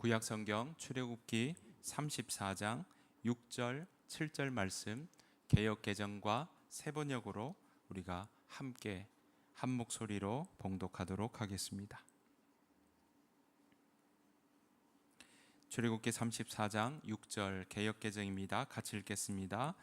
구약성경 출애굽기 34장 6절 7절 말씀 개역개정과 세번역으로 우리가 함께 한 목소리로 봉독하도록 하겠습니다. 출애굽기 34장 6절 개역개정입니다. 같이 읽겠습니다.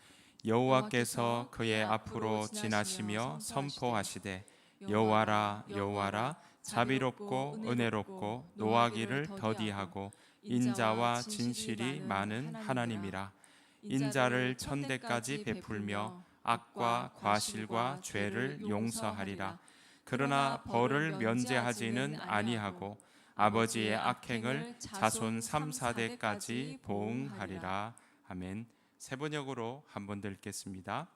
여호와께서 그의 앞으로 지나시며 선포하시되 여호와라 여호와라 자비롭고 은혜롭고 노하기를 더디하고 인자와 진실이 많은 하나님이라. 인자를 천대까지 베풀며 악과 과실과 죄를 용서하리라. 그러나 벌을 면제하지는 아니하고 아버지의 악행을 자손 3, 4대까지 보응하리라. 아멘. 세번역으로 한 번 더 읽겠습니다.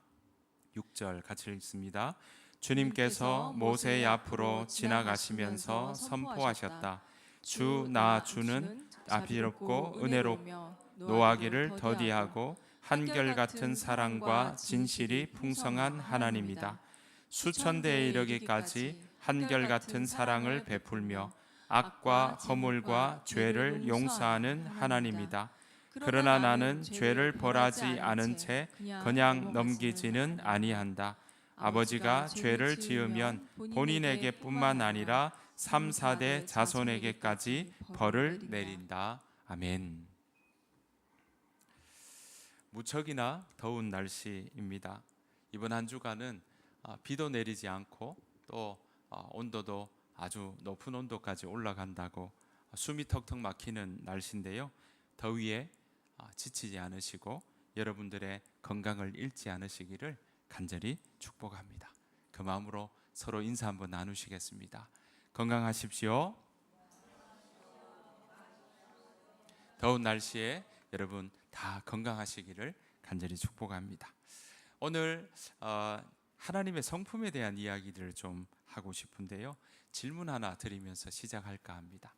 6절 같이 읽습니다. 주님께서 모세의 앞으로 지나가시면서 선포하셨다. 주 나 주는 자비롭고 은혜롭고 노하기를 더디하고 한결같은 사랑과 진실이 풍성한 하나님이다. 수천 대에 이르기까지 한결같은 사랑을 베풀며 악과 허물과 죄를 용서하는 하나님이다. 그러나 나는 죄를 벌하지 않은 채 그냥 넘기지는 아니한다. 아버지가 죄를 지으면 본인에게뿐만 아니라 3, 4대 자손에게까지 벌을 내린다. 아멘. 무척이나 더운 날씨입니다. 이번 한 주간은 비도 내리지 않고 또 온도도 아주 높은 온도까지 올라간다고 숨이 턱턱 막히는 날씨인데요. 더위에 지치지 않으시고 여러분들의 건강을 잃지 않으시기를 간절히 축복합니다. 그 마음으로 서로 인사 한번 나누시겠습니다. 건강하십시오. 더운 날씨에 여러분 다 건강하시기를 간절히 축복합니다. 오늘 하나님의 성품에 대한 이야기들을 좀 하고 싶은데요. 질문 하나 드리면서 시작할까 합니다.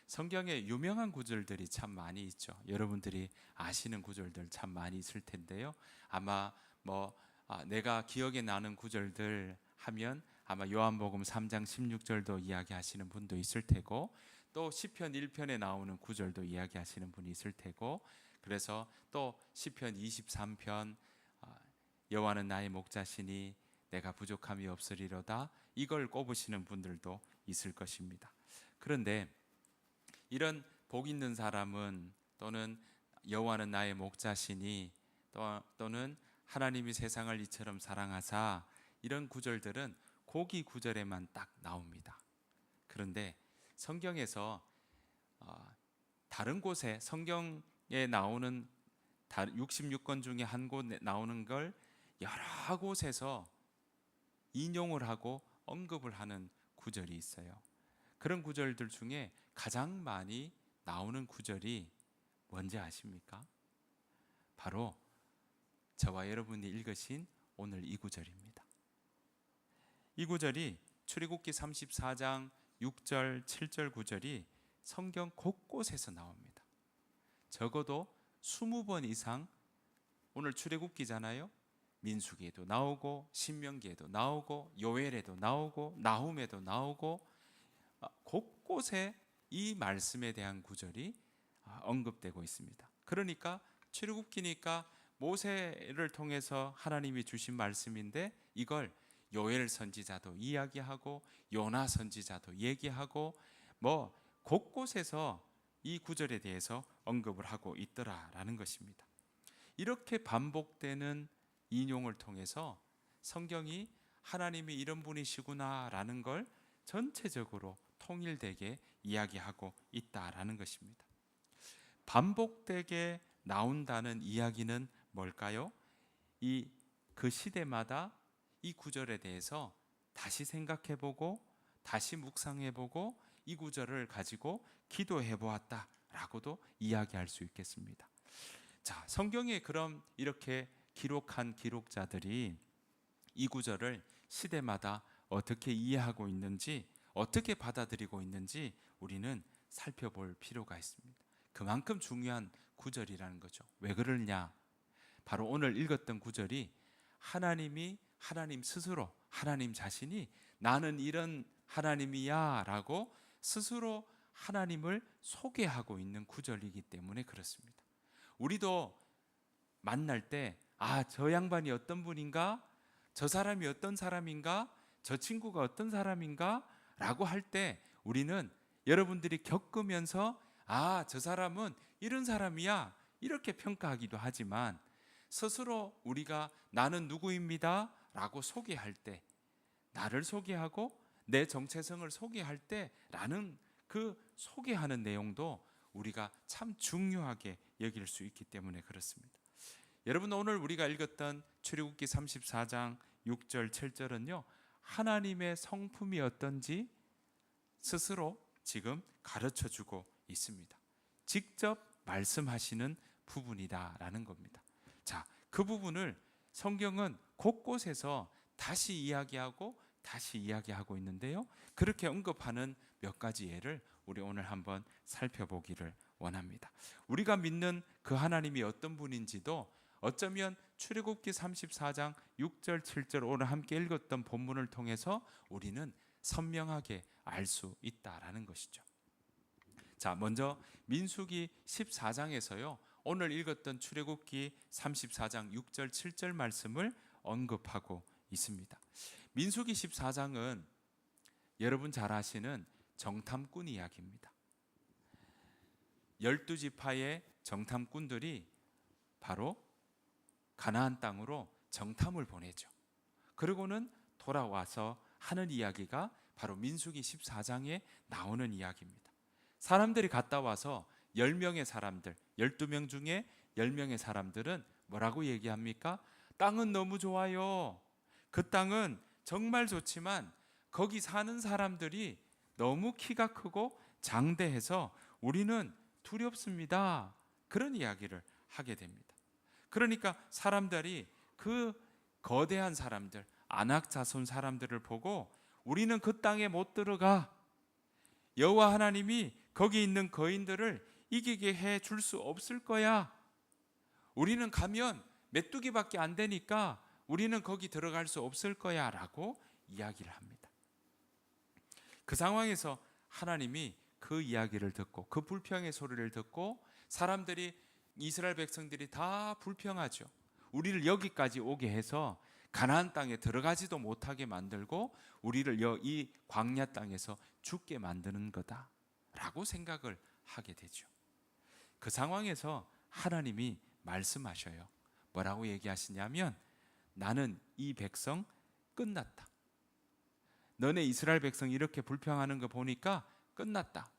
성경에 유명한 구절들이 참 많이 있죠. 여러분들이 아시는 구절들 참 많이 있을 텐데요. 아마 내가 기억에 나는 구절들 하면 아마 요한복음 3장 16절도 이야기하시는 분도 있을 테고, 또 시편 1편에 나오는 구절도 이야기하시는 분이 있을 테고, 그래서 또 시편 23편 여호와는 나의 목자시니 내가 부족함이 없으리로다, 이걸 꼽으시는 분들도 있을 것입니다. 그런데 이런 복 있는 사람은, 또는 여호와는 나의 목자시니, 또는 하나님이 세상을 이처럼 사랑하사, 이런 구절들은 고기 구절에만 딱 나옵니다. 그런데 성경에서 다른 곳에, 성경에 나오는 66권 중에 한 곳에 나오는 걸 여러 곳에서 인용을 하고 언급을 하는 구절이 있어요. 그런 구절들 중에 가장 많이 나오는 구절이 뭔지 아십니까? 바로 저와 여러분이 읽으신 오늘 이 구절입니다. 이 구절이 출애굽기 34장 6절 7절 구절이 성경 곳곳에서 나옵니다. 적어도 20번 이상, 오늘 출애굽기잖아요. 민수기에도 나오고 신명기에도 나오고 요엘에도 나오고 나훔에도 나오고 곳곳에 이 말씀에 대한 구절이 언급되고 있습니다. 그러니까 출애굽기니까 모세를 통해서 하나님이 주신 말씀인데, 이걸 요엘 선지자도 이야기하고 요나 선지자도 얘기하고 곳곳에서 이 구절에 대해서 언급을 하고 있더라라는 것입니다. 이렇게 반복되는 인용을 통해서 성경이 하나님이 이런 분이시구나라는 걸 전체적으로 통일되게 이야기하고 있다라는 것입니다. 반복되게 나온다는 이야기는 뭘까요? 그 시대마다 이 구절에 대해서 다시 생각해보고 다시 묵상해보고 이 구절을 가지고 기도해 보았다라고도 이야기할 수 있겠습니다. 자, 성경에 그럼 이렇게 기록한 기록자들이 이 구절을 시대마다 어떻게 이해하고 있는지, 어떻게 받아들이고 있는지 우리는 살펴볼 필요가 있습니다. 그만큼 중요한 구절이라는 거죠. 왜 그러냐? 바로 오늘 읽었던 구절이 하나님 스스로, 하나님 자신이 나는 이런 하나님이야 라고 스스로 하나님을 소개하고 있는 구절이기 때문에 그렇습니다. 우리도 만날 때 저 양반이 어떤 분인가? 저 사람이 어떤 사람인가? 저 친구가 어떤 사람인가? 라고 할 때 우리는 여러분들이 겪으면서 저 사람은 이런 사람이야 이렇게 평가하기도 하지만 스스로 우리가 나는 누구입니다 라고 소개할 때, 나를 소개하고 내 정체성을 소개할 때 라는 그 소개하는 내용도 우리가 참 중요하게 여길 수 있기 때문에 그렇습니다. 여러분, 오늘 우리가 읽었던 출애굽기 34장 6절 7절은요 하나님의 성품이 어떤지 스스로 지금 가르쳐 주고 있습니다. 직접 말씀하시는 부분이다라는 겁니다. 자, 그 부분을 성경은 곳곳에서 다시 이야기하고 있는데요. 그렇게 언급하는 몇 가지 예를 우리 오늘 한번 살펴보기를 원합니다. 우리가 믿는 그 하나님이 어떤 분인지도 어쩌면 출애굽기 34장 6절 7절 오늘 함께 읽었던 본문을 통해서 우리는 선명하게 알 수 있다라는 것이죠. 자, 먼저 민수기 14장에서요 오늘 읽었던 출애굽기 34장 6절 7절 말씀을 언급하고 있습니다. 민수기 14장은 여러분 잘 아시는 정탐꾼 이야기입니다. 12지파의 정탐꾼들이 바로 가나안 땅으로 정탐을 보내죠. 그리고는 돌아와서 하는 이야기가 바로 민수기 14장에 나오는 이야기입니다. 사람들이 갔다 와서 10명의 사람들, 12명 중에 10명의 사람들은 뭐라고 얘기합니까? 땅은 너무 좋아요. 그 땅은 정말 좋지만 거기 사는 사람들이 너무 키가 크고 장대해서 우리는 두렵습니다. 그런 이야기를 하게 됩니다. 그러니까 사람들이 그 거대한 사람들, 아낙 자손 사람들을 보고 우리는 그 땅에 못 들어가. 여호와 하나님이 거기 있는 거인들을 이기게 해 줄 수 없을 거야. 우리는 가면 메뚜기밖에 안 되니까 우리는 거기 들어갈 수 없을 거야 라고 이야기를 합니다. 그 상황에서 하나님이 그 이야기를 듣고 그 불평의 소리를 듣고 사람들이 이스라엘 백성들이 다 불평하죠. 우리를 여기까지 오게 해서 가나안 땅에 들어가지도 못하게 만들고 우리를 이 광야 땅에서 죽게 만드는 거다라고 생각을 하게 되죠. 그 상황에서 하나님이 말씀하셔요. 뭐라고 얘기하시냐면 나는 이 백성 끝났다. 너네 이스라엘 백성 이렇게 불평하는 거 보니까 끝났다.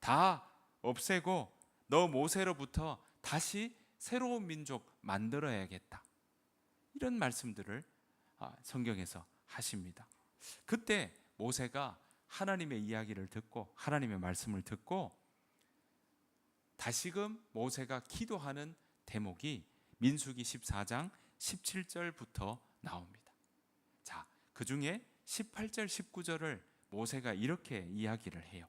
다 없애고 너 모세로부터 다시 새로운 민족 만들어야겠다. 이런 말씀들을 성경에서 하십니다. 그때 모세가 하나님의 이야기를 듣고 하나님의 말씀을 듣고 다시금 모세가 기도하는 대목이 민수기 14장 17절부터 나옵니다. 자, 그 중에 18절 19절을 모세가 이렇게 이야기를 해요.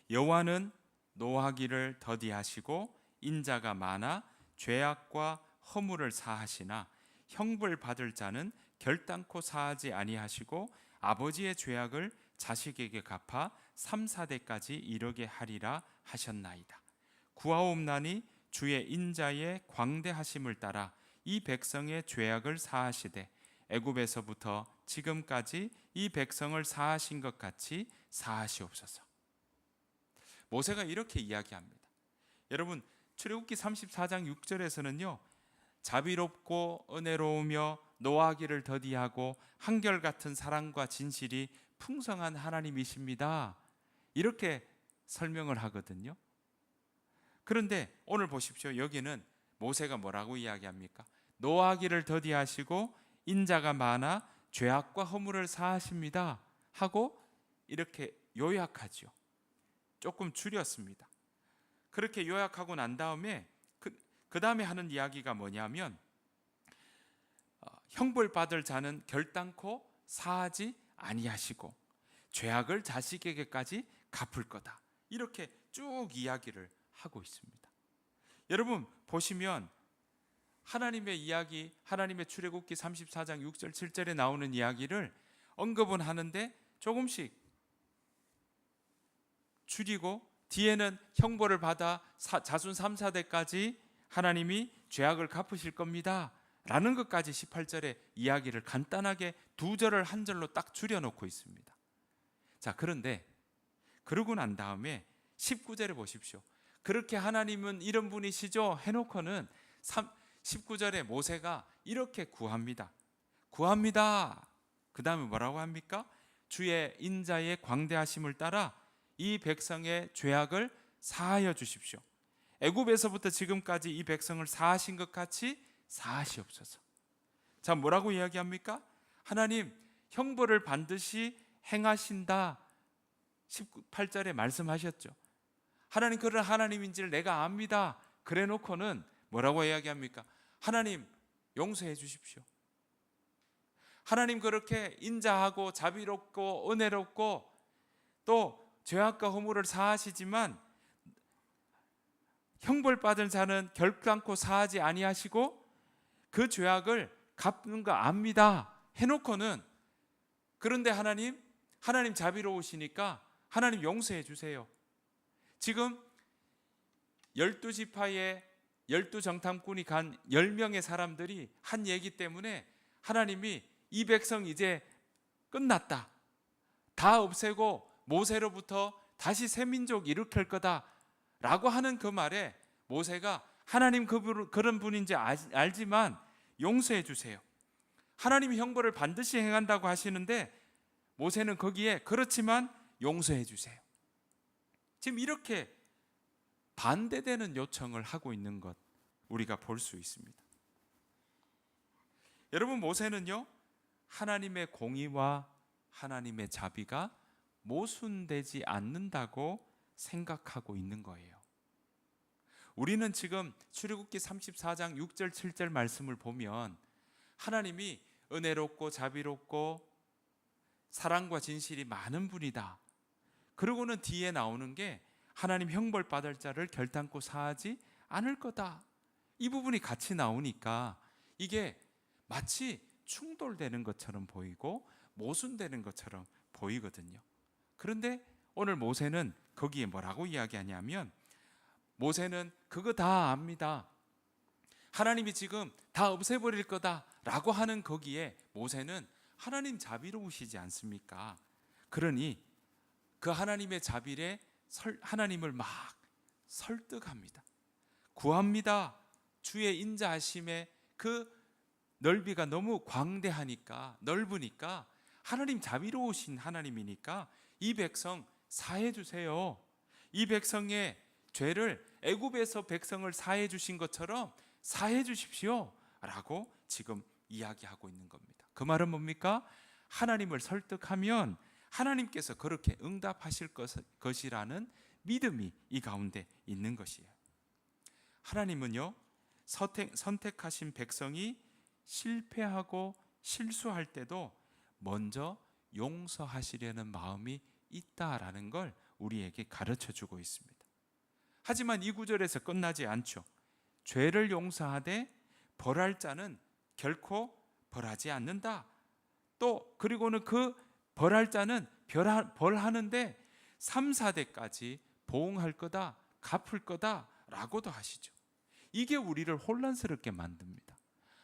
여호와는 노하기를 더디하시고 인자가 많아 죄악과 허물을 사하시나 형벌 받을 자는 결단코 사하지 아니하시고 아버지의 죄악을 자식에게 갚아 3, 4대까지 이르게 하리라 하셨나이다. 구하옵나니 주의 인자의 광대하심을 따라 이 백성의 죄악을 사하시되 애굽에서부터 지금까지 이 백성을 사하신 것 같이 사하시옵소서. 모세가 이렇게 이야기합니다. 여러분, 출애굽기 34장 6절에서는요 자비롭고 은혜로우며 노하기를 더디하고 한결같은 사랑과 진실이 풍성한 하나님이십니다. 이렇게 설명을 하거든요. 그런데 오늘 보십시오. 여기는 모세가 뭐라고 이야기합니까? 노하기를 더디하시고 인자가 많아 죄악과 허물을 사하십니다 하고 이렇게 요약하죠. 조금 줄였습니다. 그렇게 요약하고 난 다음에 그 다음에 하는 이야기가 뭐냐면 형벌 받을 자는 결단코 사하지 아니하시고 죄악을 자식에게까지 갚을 거다. 이렇게 쭉 이야기를 하고 있습니다. 여러분 보시면 하나님의 이야기, 하나님의 출애굽기 34장 6절 7절에 나오는 이야기를 언급은 하는데 조금씩 줄이고 뒤에는 형벌을 받아 자손 3, 4대까지 하나님이 죄악을 갚으실 겁니다 라는 것까지 18절에 이야기를 간단하게 두 절을 한 절로 딱 줄여놓고 있습니다. 자, 그런데 그러고 난 다음에 19절에 보십시오. 그렇게 하나님은 이런 분이시죠 해놓고는 19절에 모세가 이렇게 구합니다. 그 다음에 뭐라고 합니까? 주의 인자의 광대하심을 따라 이 백성의 죄악을 사하여 주십시오. 애굽에서부터 지금까지 이 백성을 사하신 것 같이 사하시옵소서. 자, 뭐라고 이야기합니까? 하나님 형벌을 반드시 행하신다 18절에 말씀하셨죠. 하나님 그런 하나님인지를 내가 압니다. 그래 놓고는 뭐라고 이야기합니까? 하나님 용서해 주십시오. 하나님 그렇게 인자하고 자비롭고 은혜롭고 또 죄악과 허물을 사하시지만 형벌받은 자는 결단코 사하지 아니하시고 그 죄악을 갚는 거 압니다 해놓고는 그런데 하나님 자비로우시니까 하나님 용서해 주세요. 지금 12지파의 12정탐꾼이 간 10명의 사람들이 한 얘기 때문에 하나님이 이 백성 이제 끝났다, 다 없애고 모세로부터 다시 새 민족 일으킬 거다 라고 하는 그 말에 모세가 하나님 그런 분인지 알지만 용서해 주세요. 하나님이 형벌을 반드시 행한다고 하시는데 모세는 거기에 그렇지만 용서해 주세요. 지금 이렇게 반대되는 요청을 하고 있는 것 우리가 볼 수 있습니다. 여러분, 모세는요 하나님의 공의와 하나님의 자비가 모순되지 않는다고 생각하고 있는 거예요. 우리는 지금 출애굽기 34장 6절 7절 말씀을 보면 하나님이 은혜롭고 자비롭고 사랑과 진실이 많은 분이다. 그러고는 뒤에 나오는 게 하나님 형벌 받을 자를 결단코 사하지 않을 거다. 이 부분이 같이 나오니까 이게 마치 충돌되는 것처럼 보이고 모순되는 것처럼 보이거든요. 그런데 오늘 모세는 거기에 뭐라고 이야기하냐면 모세는 그거 다 압니다. 하나님이 지금 다 없애버릴 거다라고 하는 거기에 모세는 하나님 자비로우시지 않습니까? 그러니 그 하나님의 자비에 하나님을 막 설득합니다. 구합니다. 주의 인자하심에 그 넓이가 너무 광대하니까 넓으니까 하나님 자비로우신 하나님이니까 이 백성 사해 주세요. 이 백성의 죄를 애굽에서 백성을 사해 주신 것처럼 사해 주십시오 라고 지금 이야기하고 있는 겁니다. 그 말은 뭡니까? 하나님을 설득하면 하나님께서 그렇게 응답하실 것이라는 믿음이 이 가운데 있는 것이에요. 하나님은요 선택하신 백성이 실패하고 실수할 때도 먼저 용서하시려는 마음이 있다라는 걸 우리에게 가르쳐 주고 있습니다. 하지만 이 구절에서 끝나지 않죠. 죄를 용서하되 벌할 자는 결코 벌하지 않는다. 또 그리고는 그 벌할 자는 벌하는데 3, 4대까지 보응할 거다, 갚을 거다 라고도 하시죠. 이게 우리를 혼란스럽게 만듭니다.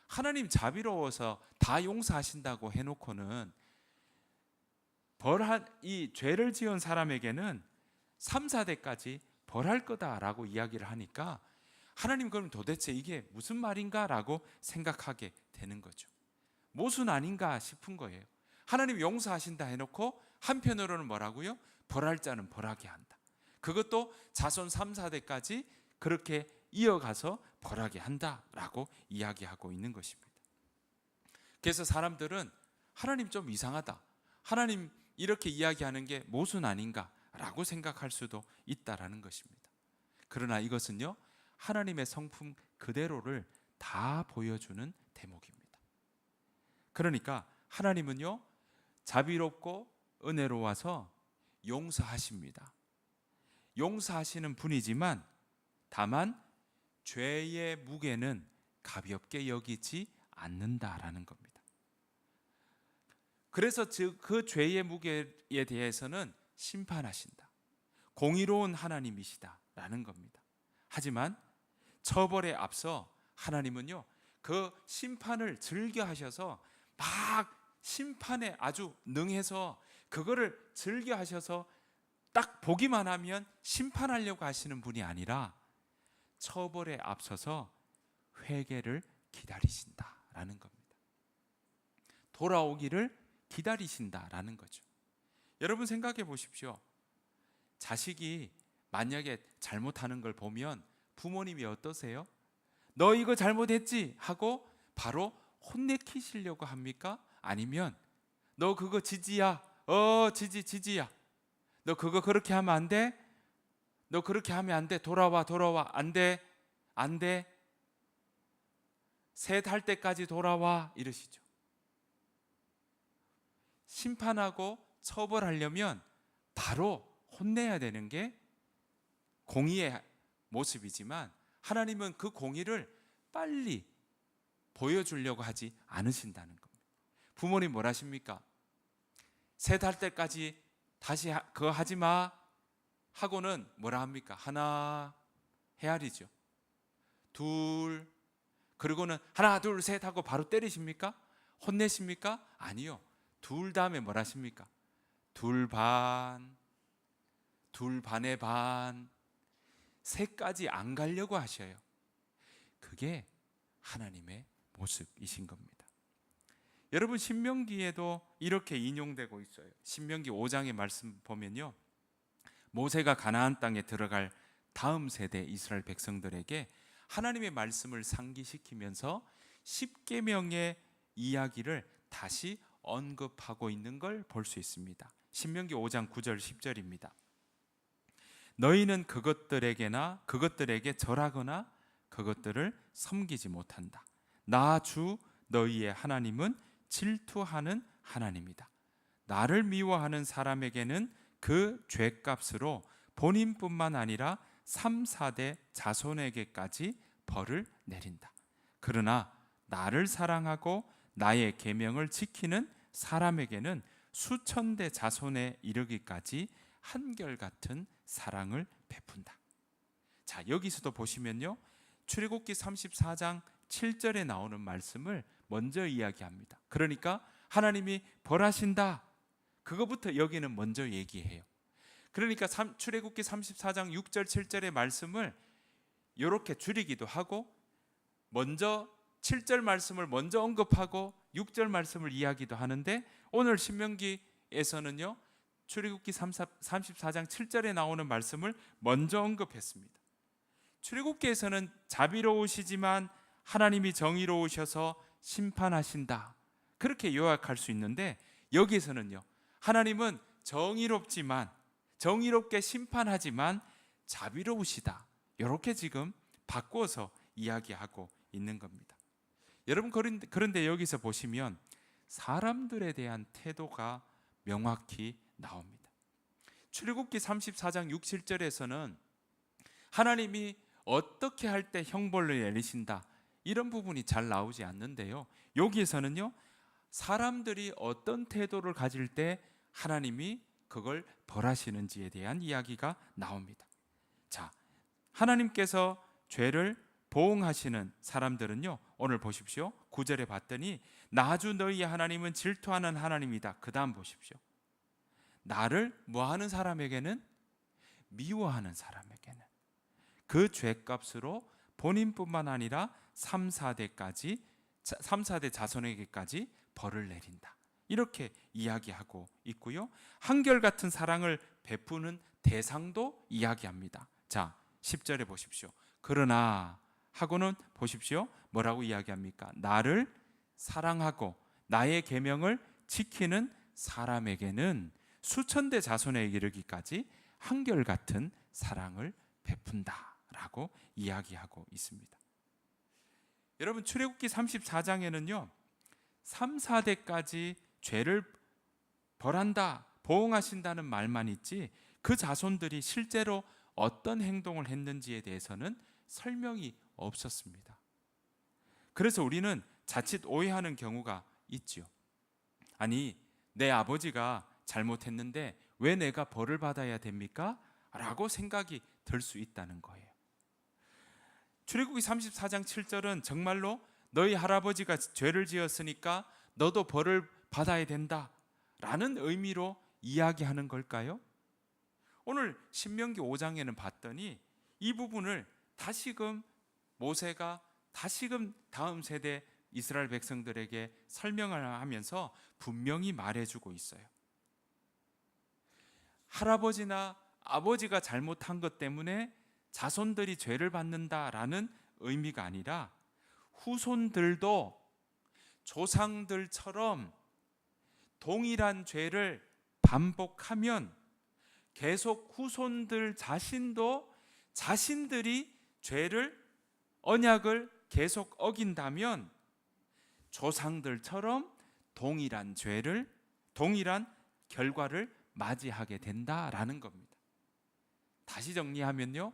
하나님 자비로워서 다 용서하신다고 해놓고는 이 죄를 지은 사람에게는 3, 4대까지 벌할 거다라고 이야기를 하니까 하나님 그럼 도대체 이게 무슨 말인가 라고 생각하게 되는 거죠. 모순 아닌가 싶은 거예요. 하나님 용서하신다 해놓고 한편으로는 뭐라고요? 벌할 자는 벌하게 한다. 그것도 자손 3, 4대까지 그렇게 이어가서 벌하게 한다라고 이야기하고 있는 것입니다. 그래서 사람들은 하나님 좀 이상하다, 하나님 이렇게 이야기하는 게 모순 아닌가라고 생각할 수도 있다라는 것입니다. 그러나 이것은요 하나님의 성품 그대로를 다 보여주는 대목입니다. 그러니까 하나님은요 자비롭고 은혜로워서 용서하십니다. 용서하시는 분이지만 다만 죄의 무게는 가볍게 여기지 않는다라는 겁니다. 그래서 그 죄의 무게에 대해서는 심판하신다. 공의로운 하나님이시다라는 겁니다. 하지만 처벌에 앞서 하나님은요, 그 심판을 즐겨 하셔서 막 심판에 아주 능해서 그거를 즐겨 하셔서 딱 보기만 하면 심판하려고 하시는 분이 아니라 처벌에 앞서서 회개를 기다리신다라는 겁니다. 돌아오기를 기다리신다라는 거죠. 여러분 생각해 보십시오. 자식이 만약에 잘못하는 걸 보면 부모님이 어떠세요? 너 이거 잘못했지? 하고 바로 혼내키시려고 합니까? 아니면 너 그거 지지야. 지지야. 너 그거 그렇게 하면 안 돼? 너 그렇게 하면 안 돼. 돌아와. 안 돼. 셋 할 때까지 돌아와. 이러시죠. 심판하고 처벌하려면 바로 혼내야 되는 게 공의의 모습이지만 하나님은 그 공의를 빨리 보여주려고 하지 않으신다는 겁니다. 부모님 뭘 하십니까? 셋 할 때까지 다시 그거 하지 마 하고는 뭐라 합니까? 하나 헤아리죠. 둘, 그리고는 하나 둘 셋 하고 바로 때리십니까? 혼내십니까? 아니요. 둘 다음에 뭘 하십니까? 둘 반의 반, 셋까지 안 가려고 하셔요. 그게 하나님의 모습이신 겁니다. 여러분 신명기에도 이렇게 인용되고 있어요. 신명기 5장의 말씀 보면요, 모세가 가나안 땅에 들어갈 다음 세대 이스라엘 백성들에게 하나님의 말씀을 상기시키면서 십계명의 이야기를 다시 언급하고 있는 걸 볼 수 있습니다. 신명기 5장 9절 10절입니다. 너희는 그것들에게 절하거나 그것들을 섬기지 못한다. 나 주 너희의 하나님은 질투하는 하나님이다. 나를 미워하는 사람에게는 그 죄값으로 본인뿐만 아니라 3, 4대 자손에게까지 벌을 내린다. 그러나 나를 사랑하고 나의 계명을 지키는 사람에게는 수천 대 자손에 이르기까지 한결같은 사랑을 베푼다. 자, 여기서도 보시면요, 출애굽기 34장 7절에 나오는 말씀을 먼저 이야기합니다. 그러니까 하나님이 벌하신다, 그거부터 여기는 먼저 얘기해요. 그러니까 출애굽기 34장 6절 7절의 말씀을 이렇게 줄이기도 하고 먼저 7절 말씀을 먼저 언급하고 6절 말씀을 이야기도 하는데, 오늘 신명기에서는요 출애굽기 34장 7절에 나오는 말씀을 먼저 언급했습니다. 출애굽기에서는 자비로우시지만 하나님이 정의로우셔서 심판하신다, 그렇게 요약할 수 있는데, 여기에서는요 하나님은 정의롭게 심판하지만 자비로우시다, 이렇게 지금 바꿔서 이야기하고 있는 겁니다. 여러분 그런데 여기서 보시면 사람들에 대한 태도가 명확히 나옵니다. 출애굽기 34장 6, 7절에서는 하나님이 어떻게 할 때 형벌을 내리신다, 이런 부분이 잘 나오지 않는데요, 여기에서는요 사람들이 어떤 태도를 가질 때 하나님이 그걸 벌하시는지에 대한 이야기가 나옵니다. 자, 하나님께서 죄를 보응하시는 사람들은요, 오늘 보십시오. 9절에 봤더니 나 주 너희의 하나님은 질투하는 하나님이다. 그 다음 보십시오. 나를 뭐하는 사람에게는, 미워하는 사람에게는 그 죄값으로 본인뿐만 아니라 3, 4대 자손에게까지 벌을 내린다, 이렇게 이야기하고 있고요, 한결같은 사랑을 베푸는 대상도 이야기합니다. 자, 10절에 보십시오. 그러나 하고는 보십시오, 뭐라고 이야기합니까? 나를 사랑하고 나의 계명을 지키는 사람에게는 수천 대 자손에 이르기까지 한결같은 사랑을 베푼다라고 이야기하고 있습니다. 여러분 출애굽기 34장에는요 3, 4대까지 죄를 벌한다, 보응하신다는 말만 있지 그 자손들이 실제로 어떤 행동을 했는지에 대해서는 설명이 없었습니다. 그래서 우리는 자칫 오해하는 경우가 있죠. 아니, 내 아버지가 잘못했는데 왜 내가 벌을 받아야 됩니까? 라고 생각이 들 수 있다는 거예요. 출애굽기 34장 7절은 정말로 너희 할아버지가 죄를 지었으니까 너도 벌을 받아야 된다 라는 의미로 이야기하는 걸까요? 오늘 신명기 5장에는 봤더니 이 부분을 다시금 모세가 다시금 다음 세대 이스라엘 백성들에게 설명을 하면서 분명히 말해주고 있어요. 할아버지나 아버지가 잘못한 것 때문에 자손들이 죄를 받는다라는 의미가 아니라 후손들도 조상들처럼 동일한 죄를 반복하면 계속 후손들 자신도 자신들이 언약을 계속 어긴다면 조상들처럼 동일한 결과를 맞이하게 된다라는 겁니다. 다시 정리하면요,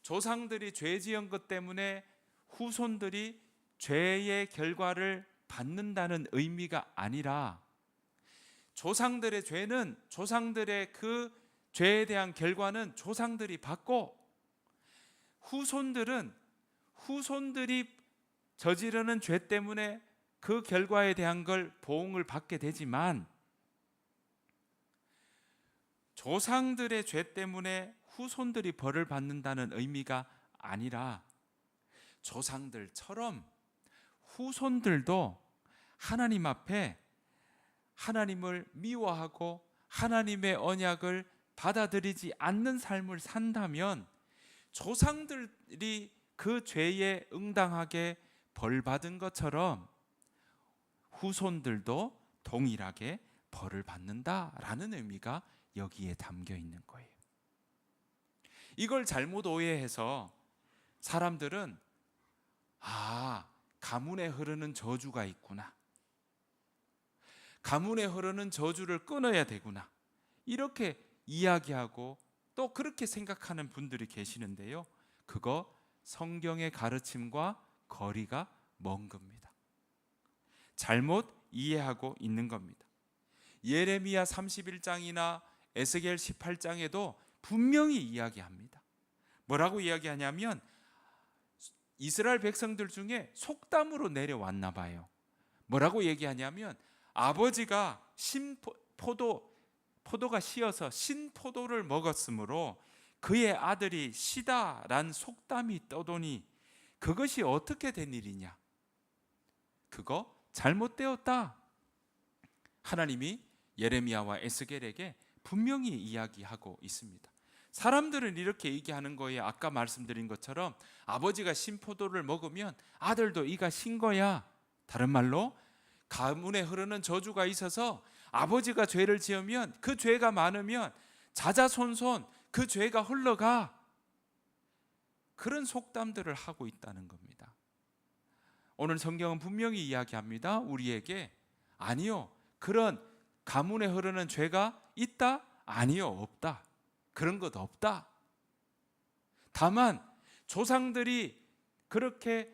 조상들이 죄 지은 것 때문에 후손들이 죄의 결과를 받는다는 의미가 아니라 조상들의 죄는 조상들의 그 죄에 대한 결과는 조상들이 받고 후손들이 저지르는 죄 때문에 그 결과에 대한 걸 보응을 받게 되지만 조상들의 죄 때문에 후손들이 벌을 받는다는 의미가 아니라 조상들처럼 후손들도 하나님 앞에 하나님을 미워하고 하나님의 언약을 받아들이지 않는 삶을 산다면 조상들이 그 죄에 응당하게 벌 받은 것처럼 후손들도 동일하게 벌을 받는다라는 의미가 여기에 담겨 있는 거예요. 이걸 잘못 오해해서 사람들은 가문에 흐르는 저주가 있구나, 가문에 흐르는 저주를 끊어야 되구나, 이렇게 이야기하고 또 그렇게 생각하는 분들이 계시는데요, 그거 성경의 가르침과 거리가 먼 겁니다. 잘못 이해하고 있는 겁니다. 예레미야 31장이나 에스겔 18장에도 분명히 이야기합니다. 뭐라고 이야기하냐면 이스라엘 백성들 중에 속담으로 내려왔나 봐요. 뭐라고 얘기하냐면 아버지가 포도가 시어서 신포도를 먹었으므로 그의 아들이 시다란 속담이 떠도니 그것이 어떻게 된 일이냐, 그거 잘못되었다. 하나님이 예레미야와 에스겔에게 분명히 이야기하고 있습니다. 사람들은 이렇게 얘기하는 거예요. 아까 말씀드린 것처럼 아버지가 신포도를 먹으면 아들도 이가 신 거야. 다른 말로 가문에 흐르는 저주가 있어서 아버지가 죄를 지으면 그 죄가 많으면 자자손손 그 죄가 흘러가. 그런 속담들을 하고 있다는 겁니다. 오늘 성경은 분명히 이야기합니다. 우리에게 아니요, 그런 가문에 흐르는 죄가 있다? 아니요, 없다. 그런 것 없다. 다만 조상들이 그렇게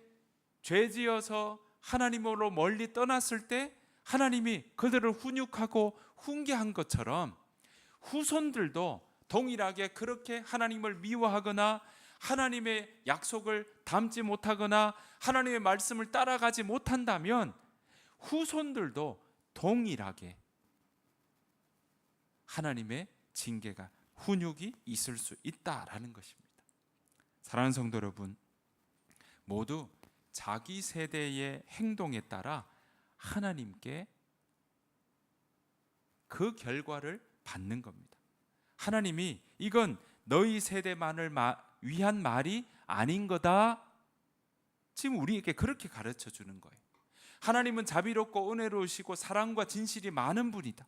죄지어서 하나님으로 멀리 떠났을 때 하나님이 그들을 훈육하고 훈계한 것처럼 후손들도 동일하게 그렇게 하나님을 미워하거나 하나님의 약속을 담지 못하거나 하나님의 말씀을 따라가지 못한다면 후손들도 동일하게 하나님의 징계가, 훈육이 있을 수 있다라는 것입니다. 사랑하는 성도 여러분, 모두 자기 세대의 행동에 따라 하나님께 그 결과를 받는 겁니다. 하나님이 이건 너희 세대만을 위한 말이 아닌 거다, 지금 우리에게 그렇게 가르쳐 주는 거예요. 하나님은 자비롭고 은혜로우시고 사랑과 진실이 많은 분이다.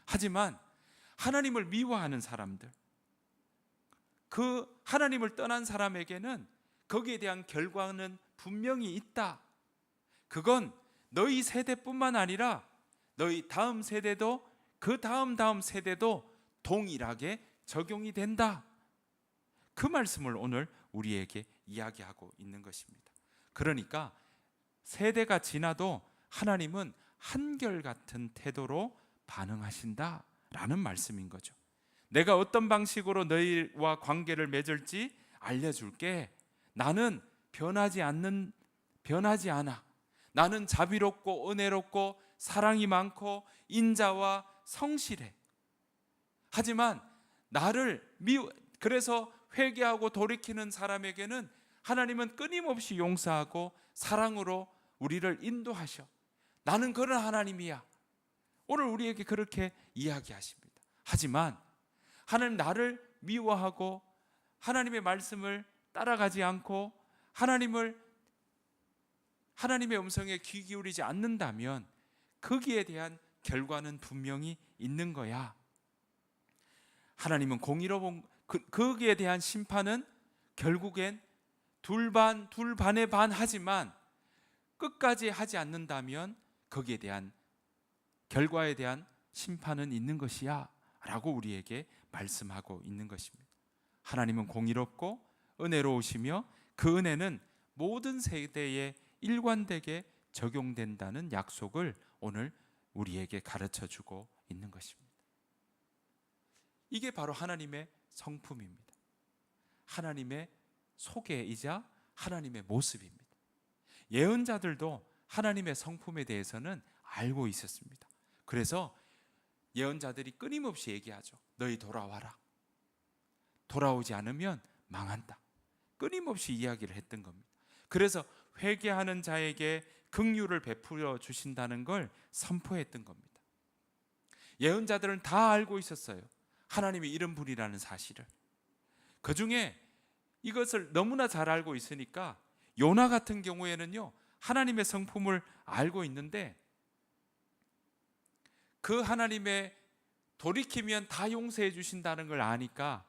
하지만 하나님을 미워하는 사람들, 그 하나님을 떠난 사람에게는 거기에 대한 결과는 분명히 있다. 그건 너희 세대뿐만 아니라 너희 다음 세대도 그 다음 세대도 동일하게 적용이 된다. 그 말씀을 오늘 우리에게 이야기하고 있는 것입니다. 그러니까 세대가 지나도 하나님은 한결같은 태도로 반응하신다라는 말씀인 거죠. 내가 어떤 방식으로 너희와 관계를 맺을지 알려줄게. 나는 변하지 않아. 나는 자비롭고 은혜롭고 사랑이 많고 인자와 성실해. 하지만 그래서 회개하고 돌이키는 사람에게는 하나님은 끊임없이 용서하고 사랑으로 우리를 인도하셔. 나는 그런 하나님이야. 오늘 우리에게 그렇게 이야기하십니다. 하지만 하나님 나를 미워하고 하나님의 말씀을 따라가지 않고 하나님의 음성에 귀 기울이지 않는다면 거기에 대한 결과는 분명히 있는 거야. 하나님은 공의로운 거기에 대한 심판은 결국엔 둘 반의 반 하지만 끝까지 하지 않는다면 거기에 대한 결과에 대한 심판은 있는 것이야 라고 우리에게 말씀하고 있는 것입니다. 하나님은 공의롭고 은혜로우시며 그 은혜는 모든 세대에 일관되게 적용된다는 약속을 오늘 우리에게 가르쳐 주고 있는 것입니다. 이게 바로 하나님의 성품입니다. 하나님의 소개이자 하나님의 모습입니다. 예언자들도 하나님의 성품에 대해서는 알고 있었습니다. 그래서 예언자들이 끊임없이 얘기하죠. 너희 돌아와라. 돌아오지 않으면 망한다. 끊임없이 이야기를 했던 겁니다. 그래서 회개하는 자에게 긍휼을 베풀어 주신다는 걸 선포했던 겁니다. 예언자들은 다 알고 있었어요. 하나님이 이런 분이라는 사실을. 그중에 이것을 너무나 잘 알고 있으니까 요나 같은 경우에는요, 하나님의 성품을 알고 있는데 그 하나님의 돌이키면 다 용서해 주신다는 걸 아니까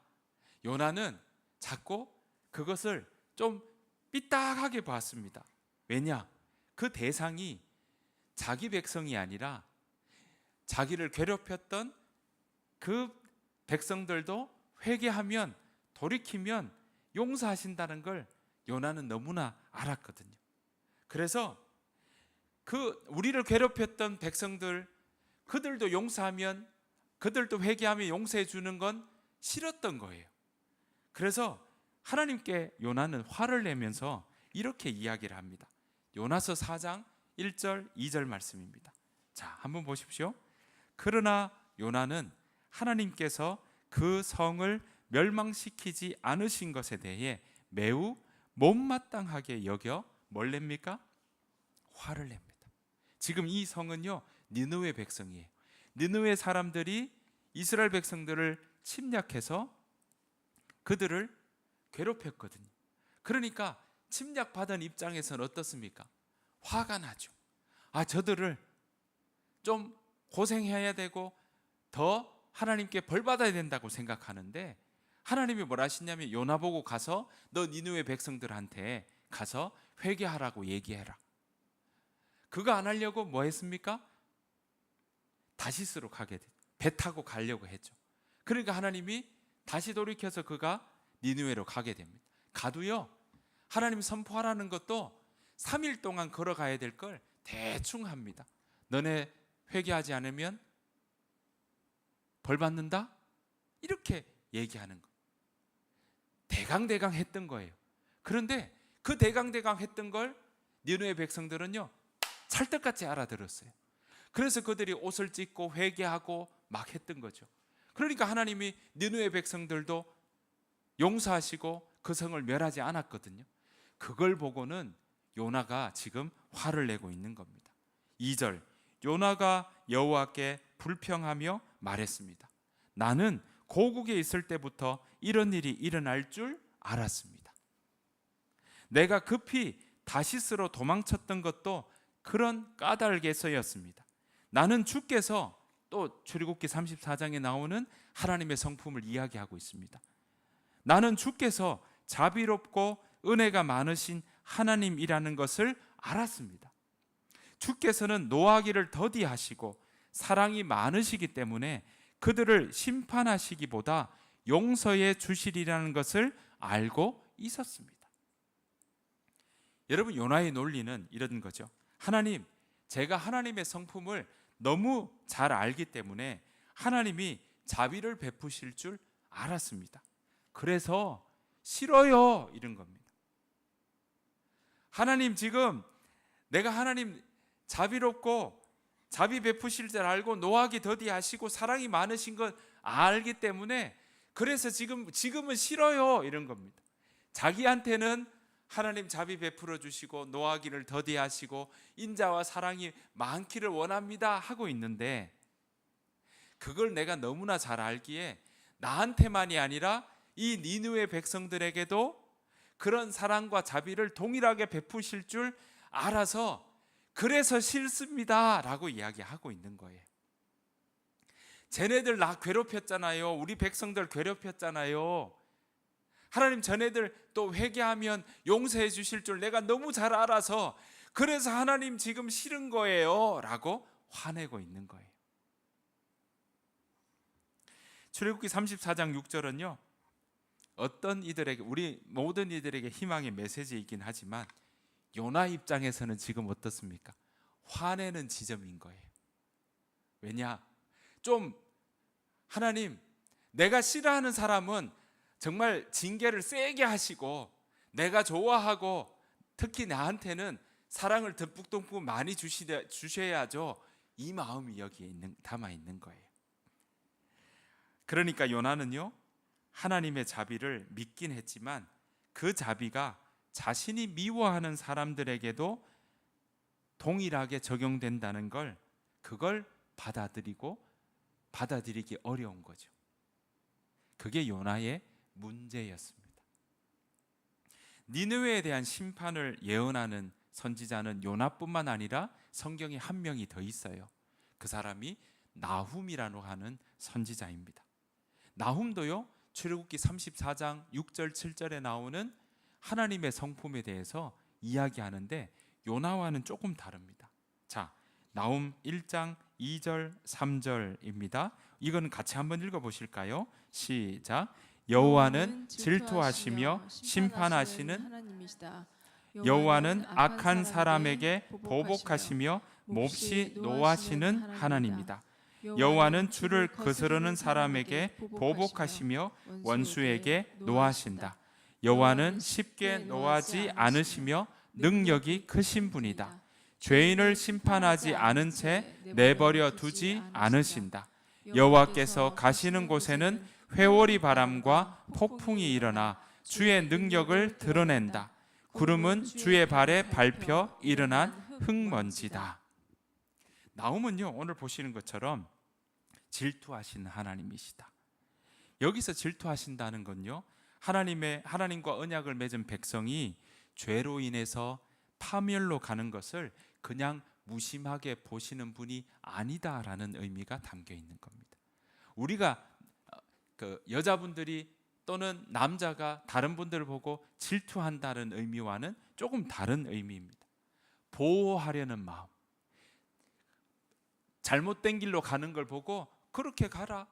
요나는 자꾸 그것을 좀 삐딱하게 봤습니다. 왜냐? 그 대상이 자기 백성이 아니라 자기를 괴롭혔던 그 백성들도 회개하면 돌이키면 용서하신다는 걸 요나는 너무나 알았거든요. 그래서 우리를 괴롭혔던 백성들, 그들도 회개하면 용서해 주는 건 싫었던 거예요. 그래서 하나님께 요나는 화를 내면서 이렇게 이야기를 합니다. 요나서 4장 1절 2절 말씀입니다. 자, 한번 보십시오. 그러나 요나는 하나님께서 그 성을 멸망시키지 않으신 것에 대해 매우 못마땅하게 여겨 뭘 냅니까? 화를 냅니다. 지금 이 성은요, 니느웨 백성이에요. 니느웨 사람들이 이스라엘 백성들을 침략해서 그들을 괴롭혔거든요. 그러니까 침략받은 입장에서는 어떻습니까? 화가 나죠. 저들을 좀 고생해야 되고 더 하나님께 벌 받아야 된다고 생각하는데 하나님이 뭐라 하시냐면 요나 보고 가서 너 니느웨 백성들한테 가서 회개하라고 얘기해라. 그거 안 하려고 뭐 했습니까? 다시스로 배 타고 가려고 했죠. 그러니까 하나님이 다시 돌이켜서 그가 니느웨로 가게 됩니다. 가도요, 하나님 선포하라는 것도 3일 동안 걸어가야 될 걸 대충 합니다. 너네 회개하지 않으면 벌 받는다? 이렇게 얘기하는 거. 대강대강 했던 거예요. 그런데 그 대강대강 했던 걸 니느웨 백성들은요, 찰떡같이 알아들었어요. 그래서 그들이 옷을 찢고 회개하고 막 했던 거죠. 그러니까 하나님이 니느웨 백성들도 용서하시고 그 성을 멸하지 않았거든요. 그걸 보고는 요나가 지금 화를 내고 있는 겁니다. 2절, 요나가 여호와께 불평하며 말했습니다. 나는 고국에 있을 때부터 이런 일이 일어날 줄 알았습니다. 내가 급히 다시스로 도망쳤던 것도 그런 까닭에서였습니다. 나는 주께서, 또 출애굽기 34장에 나오는 하나님의 성품을 이야기하고 있습니다. 나는 주께서 자비롭고 은혜가 많으신 하나님이라는 것을 알았습니다. 주께서는 노하기를 더디하시고 사랑이 많으시기 때문에 그들을 심판하시기보다 용서해 주시리라는 것을 알고 있었습니다. 여러분, 요나의 논리는 이런 거죠. 하나님, 제가 하나님의 성품을 너무 잘 알기 때문에 하나님이 자비를 베푸실 줄 알았습니다. 그래서 싫어요 이런 겁니다. 하나님, 지금 내가 하나님 자비롭고 자비 베푸실 줄 알고 노하기 더디하시고 사랑이 많으신 건 알기 때문에 그래서 지금은 싫어요 이런 겁니다. 자기한테는 하나님 자비 베풀어 주시고 노하기를 더디하시고 인자와 사랑이 많기를 원합니다 하고 있는데, 그걸 내가 너무나 잘 알기에 나한테만이 아니라 이 니느웨 백성들에게도 그런 사랑과 자비를 동일하게 베푸실 줄 알아서 그래서 싫습니다 라고 이야기하고 있는 거예요. 쟤네들 나 괴롭혔잖아요. 우리 백성들 괴롭혔잖아요. 하나님 쟤네들 또 회개하면 용서해 주실 줄 내가 너무 잘 알아서 그래서 하나님 지금 싫은 거예요 라고 화내고 있는 거예요. 출애굽기 34장 6절은요, 어떤 이들에게, 우리 모든 이들에게 희망의 메시지이긴 하지만 요나 입장에서는 지금 어떻습니까? 화내는 지점인 거예요. 왜냐? 좀 하나님, 내가 싫어하는 사람은 정말 징계를 세게 하시고 내가 좋아하고 특히 나한테는 사랑을 듬뿍듬뿍 많이 주셔야죠. 이 마음이 여기에 담아 있는 거예요. 그러니까 요나는요, 하나님의 자비를 믿긴 했지만 그 자비가 자신이 미워하는 사람들에게도 동일하게 적용된다는 그걸 받아들이기 어려운 거죠. 그게 요나의 문제였습니다. 니느웨에 대한 심판을 예언하는 선지자는 요나뿐만 아니라 성경에 한 명이 더 있어요. 그 사람이 나훔이라고 하는 선지자입니다. 나훔도요, 출애굽기 34장 6절 7절에 나오는 하나님의 성품에 대해서 이야기하는데 요나와는 조금 다릅니다. 자, 나훔 1장 2절 3절입니다. 이건 같이 한번 읽어보실까요? 시작. 여호와는 질투하시며 심판하시는 하나님이시다. 여호와는 악한 사람에게 보복하시며 몹시 노하시는 하나님이다. 여호와는 주를 거스르는 사람에게 보복하시며 원수에게 노하신다. 여호와는 쉽게 노하지 않으시며 능력이 크신 분이다. 죄인을 심판하지 않은 채 내버려 두지 않으신다. 여호와께서 가시는 곳에는 회오리 바람과 폭풍이 일어나 주의 능력을 드러낸다. 구름은 주의 발에 밟혀 일어난 흙먼지다. 나훔은요, 오늘 보시는 것처럼 질투하시는 하나님이시다. 여기서 질투하신다는 건요, 하나님과 언약을 맺은 백성이 죄로 인해서 파멸로 가는 것을 그냥 무심하게 보시는 분이 아니다라는 의미가 담겨 있는 겁니다. 우리가 여자분들이 또는 남자가 다른 분들을 보고 질투한다는 의미와는 조금 다른 의미입니다. 보호하려는 마음, 잘못된 길로 가는 걸 보고 그렇게 가라,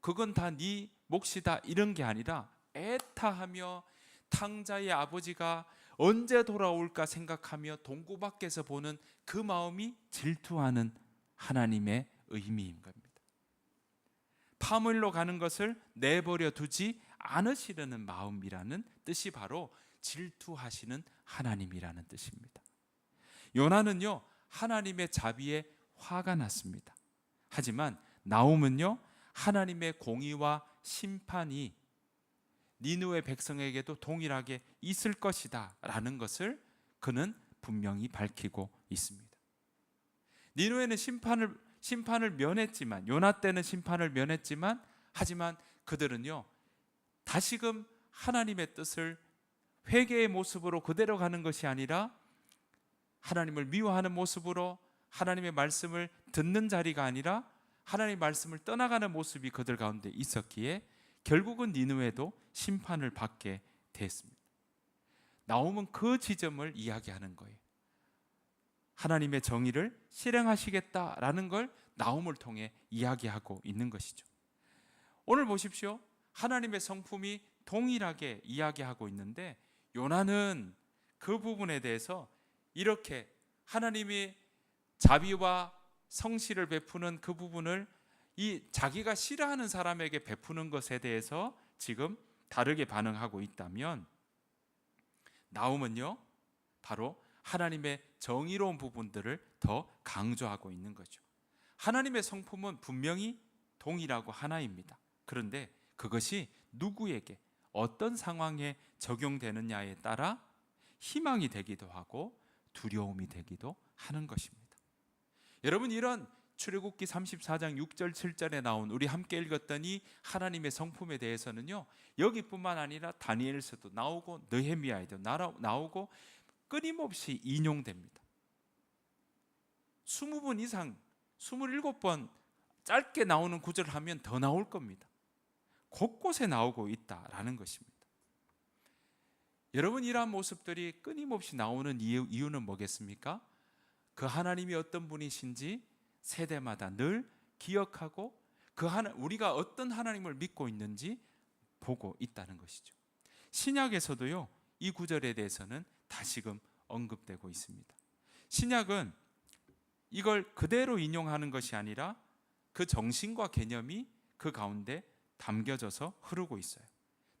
그건 다 네 몫이다, 이런 게 아니라 애타하며 탕자의 아버지가 언제 돌아올까 생각하며 동구 밖에서 보는 그 마음이 질투하는 하나님의 의미인 겁니다. 파멸로 가는 것을 내버려 두지 않으시려는 마음이라는 뜻이 바로 질투하시는 하나님이라는 뜻입니다. 요나는요, 하나님의 자비에 화가 났습니다. 하지만 나훔은요, 하나님의 공의와 심판이 니느웨 백성에게도 동일하게 있을 것이다 라는 것을 그는 분명히 밝히고 있습니다. 니느웨는 심판을 면했지만, 요나 때는 심판을 면했지만, 하지만 그들은요, 다시금 하나님의 뜻을 회개의 모습으로 그대로 가는 것이 아니라 하나님을 미워하는 모습으로 하나님의 말씀을 듣는 자리가 아니라 하나님의 말씀을 떠나가는 모습이 그들 가운데 있었기에 결국은 니느웨도 심판을 받게 됐습니다. 나훔은 그 지점을 이야기하는 거예요. 하나님의 정의를 실행하시겠다라는 걸 나훔을 통해 이야기하고 있는 것이죠. 오늘 보십시오. 하나님의 성품이 동일하게 이야기하고 있는데 요나는 그 부분에 대해서 이렇게 하나님이 자비와 성실을 베푸는 그 부분을 이 자기가 싫어하는 사람에게 베푸는 것에 대해서 지금 다르게 반응하고 있다면, 나움은요 바로 하나님의 정의로운 부분들을 더 강조하고 있는 거죠. 하나님의 성품은 분명히 동일하고 하나입니다. 그런데 그것이 누구에게 어떤 상황에 적용되느냐에 따라 희망이 되기도 하고 두려움이 되기도 하는 것입니다. 여러분, 이런 출애굽기 34장 6절 7절에 나온, 우리 함께 읽었던 이 하나님의 성품에 대해서는요, 여기뿐만 아니라 다니엘서도 나오고 느헤미야에도 나오고 끊임없이 인용됩니다. 20번 이상, 27번 짧게 나오는 구절을 하면 더 나올 겁니다. 곳곳에 나오고 있다라는 것입니다. 여러분, 이러한 모습들이 끊임없이 나오는 이유는 뭐겠습니까? 그 하나님이 어떤 분이신지 세대마다 늘 기억하고 우리가 어떤 하나님을 믿고 있는지 보고 있다는 것이죠. 신약에서도요, 이 구절에 대해서는 다시금 언급되고 있습니다. 신약은 이걸 그대로 인용하는 것이 아니라 그 정신과 개념이 그 가운데 담겨져서 흐르고 있어요.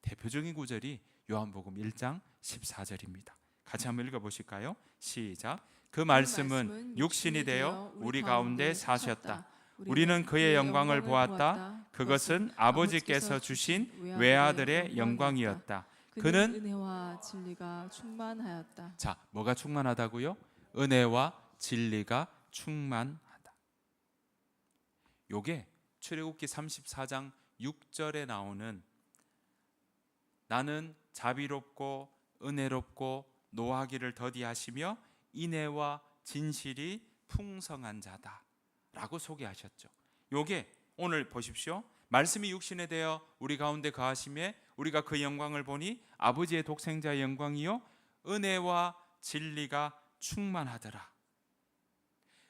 대표적인 구절이 요한복음 1장 14절입니다. 같이 한번 읽어보실까요? 시작. 그 말씀은 육신이 되어 우리 가운데 사셨다. 우리는 그의 영광을 보았다. 그것은 아버지께서 주신 외아들의 영광이었다. 그는 은혜와 진리가 충만하였다. 자, 뭐가 충만하다고요? 은혜와 진리가 충만하다. 요게 출애굽기 34장 6절에 나오는 나는 자비롭고 은혜롭고 노하기를 더디하시며 인애와 진실이 풍성한 자다 라고 소개하셨죠. 요게 오늘 보십시오. 말씀이 육신에 되어 우리 가운데 거하심에 우리가 그 영광을 보니 아버지의 독생자의 영광이요 은혜와 진리가 충만하더라.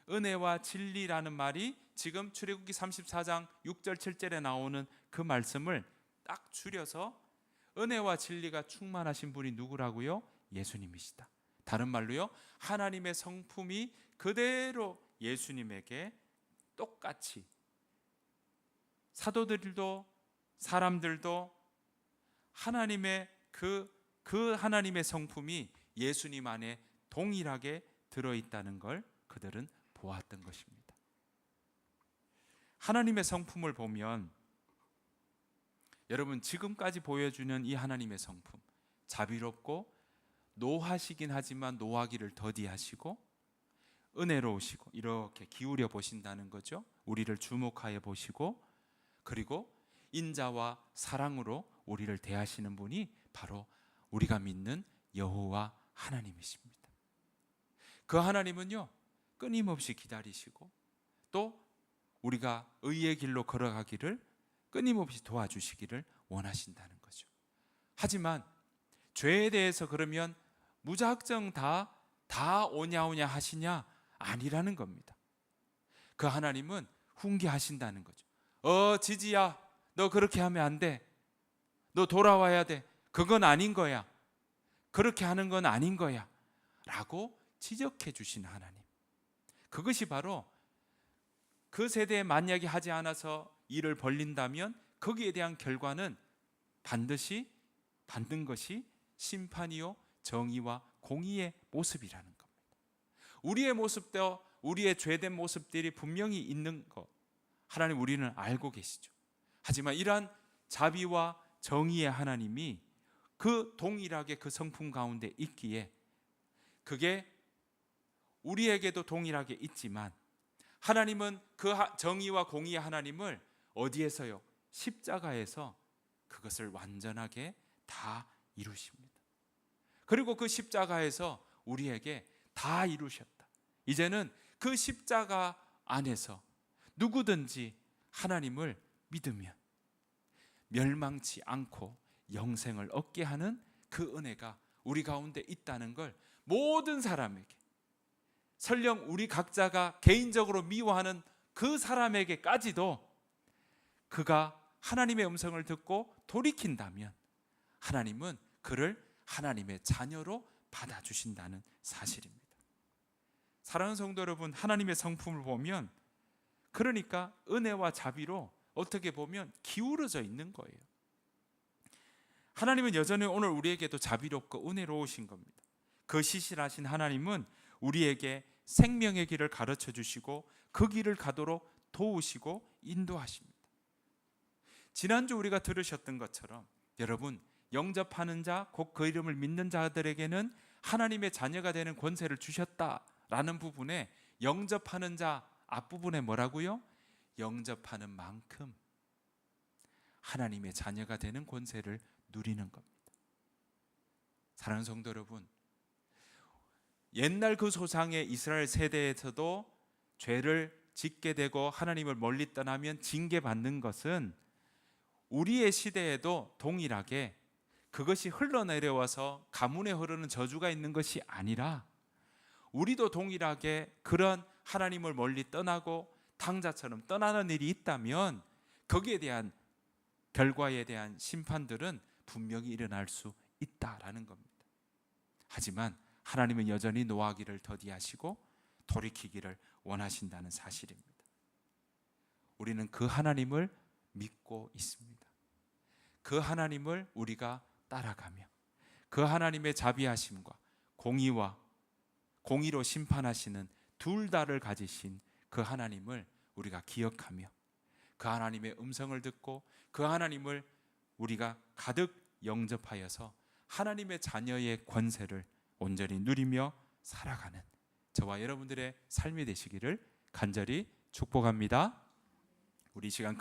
은혜와 진리라는 말이 지금 출애굽기 34장 6절 7절에 나오는 그 말씀을 딱 줄여서 은혜와 진리가 충만하신 분이 누구라고요? 예수님이시다. 다른 말로요, 하나님의 성품이 그대로 예수님에게 똑같이, 사도들도 사람들도 하나님의 그 하나님의 성품이 예수님 안에 동일하게 들어있다는 걸 그들은 보았던 것입니다. 하나님의 성품을 보면 여러분, 지금까지 보여주는 이 하나님의 성품, 자비롭고 노하시긴 하지만 노하기를 더디하시고 은혜로우시고 이렇게 기울여 보신다는 거죠. 우리를 주목하여 보시고, 그리고 인자와 사랑으로 우리를 대하시는 분이 바로 우리가 믿는 여호와 하나님이십니다. 그 하나님은요, 끊임없이 기다리시고 또 우리가 의의 길로 걸어가기를 끊임없이 도와주시기를 원하신다는 거죠. 하지만 죄에 대해서 그러면 무작정 다 오냐오냐 하시냐? 아니라는 겁니다. 그 하나님은 훈계하신다는 거죠. 지지야, 너 그렇게 하면 안 돼. 너 돌아와야 돼. 그건 아닌 거야. 그렇게 하는 건 아닌 거야 라고 지적해 주신 하나님, 그것이 바로 그 세대에 만약에 하지 않아서 일을 벌린다면 거기에 대한 결과는 반드시 받는 것이 심판이요 정의와 공의의 모습이라는 겁니다. 우리의 모습도, 우리의 죄된 모습들이 분명히 있는 것 하나님 우리는 알고 계시죠. 하지만 이러한 자비와 정의의 하나님이 그 동일하게 그 성품 가운데 있기에 그게 우리에게도 동일하게 있지만 하나님은 그 정의와 공의의 하나님을 어디에서요? 십자가에서 그것을 완전하게 다 이루십니다. 그리고 그 십자가에서 우리에게 다 이루셨다. 이제는 그 십자가 안에서 누구든지 하나님을 믿으면 멸망치 않고 영생을 얻게 하는 그 은혜가 우리 가운데 있다는 걸 모든 사람에게, 설령 우리 각자가 개인적으로 미워하는 그 사람에게까지도 그가 하나님의 음성을 듣고 돌이킨다면 하나님은 그를 하나님의 자녀로 받아주신다는 사실입니다. 사랑하는 성도 여러분, 하나님의 성품을 보면 그러니까 은혜와 자비로 어떻게 보면 기울어져 있는 거예요. 하나님은 여전히 오늘 우리에게도 자비롭고 은혜로우신 겁니다. 그 시실하신 하나님은 우리에게 생명의 길을 가르쳐 주시고 그 길을 가도록 도우시고 인도하십니다. 지난주 우리가 들으셨던 것처럼 여러분, 영접하는 자, 곧 그 이름을 믿는 자들에게는 하나님의 자녀가 되는 권세를 주셨다라는 부분에 영접하는 자 앞부분에 뭐라고요? 영접하는 만큼 하나님의 자녀가 되는 권세를 누리는 겁니다. 사랑하는 성도 여러분, 옛날 그 조상의 이스라엘 세대에서도 죄를 짓게 되고 하나님을 멀리 떠나면 징계받는 것은 우리의 시대에도 동일하게 그것이 흘러내려와서 가문에 흐르는 저주가 있는 것이 아니라 우리도 동일하게 그런 하나님을 멀리 떠나고 탕자처럼 떠나는 일이 있다면 거기에 대한 결과에 대한 심판들은 분명히 일어날 수 있다라는 겁니다. 하지만 하나님은 여전히 노하기를 더디하시고 돌이키기를 원하신다는 사실입니다. 우리는 그 하나님을 믿고 있습니다. 그 하나님을 우리가 따라가며 그 하나님의 자비하심과 공의로 심판하시는 둘 다를 가지신 그 하나님을 우리가 기억하며 그 하나님의 음성을 듣고 그 하나님을 우리가 가득 영접하여서 하나님의 자녀의 권세를 온전히 누리며 살아가는 저와 여러분들의 삶이 되시기를 간절히 축복합니다. 우리 시간